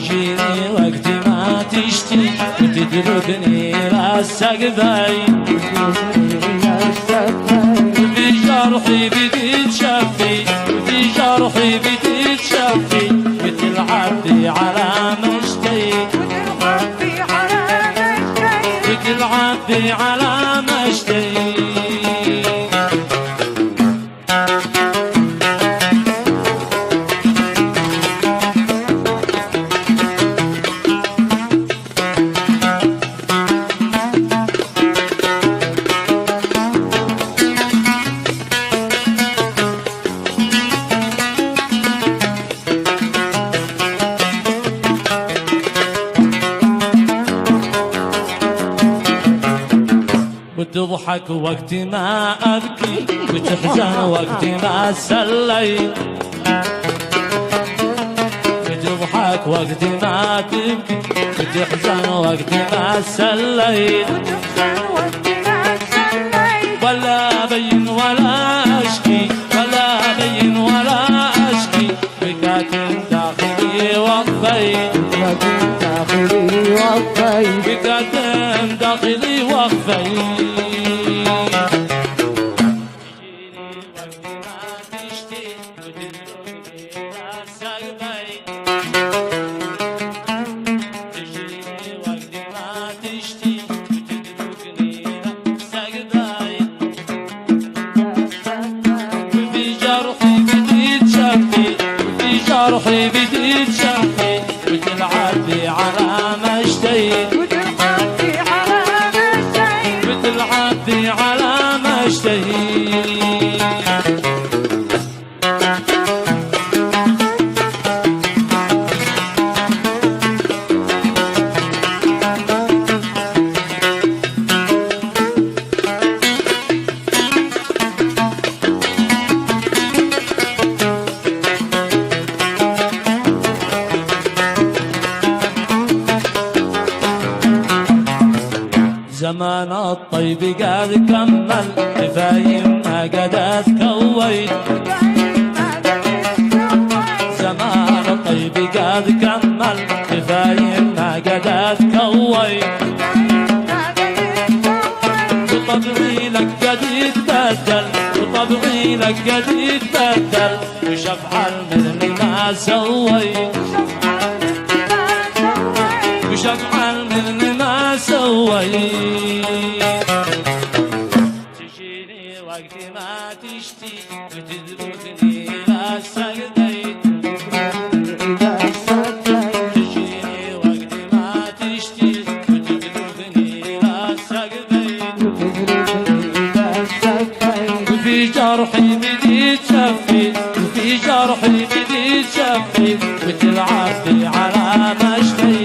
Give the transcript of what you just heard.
تجيني وقت ما تشتي وتدركني للسقفي وفي جرحي بديت شفي وفي جرحي بديت شفي وتلعبي على مشتي وتلعبي على مشتي وتضحك وقت ما أبكي وتحزن وقت ما سليت وتضحك وقت ما تبكي وتحزن وقت ما سليت ولا بين ولا أشكي ولا بين ولا أشكي بكاتم داخلي وقفيت بكاتم داخلي وقفيت جرحي بديت شفي وتلعبي على مشتي وتلعبي على مشتي زمان الطيب قد كمل كفايم ما قد اتكويت زمان الطيب قد كمل كفايم ما قد اتكويت وطبعي لك قد يتبدل وطبعي لك قد يتبدل وش افعل مثل ما سويت وش افعل مثل ما سويت تجيني وقت ما تشتي وتدركني لا سقديت تجيني وقت ما تشتي وتدركني لا سقديت وفي جرحي بديت شفي وفي جرحي بديت شفي وتلعبي على مشتي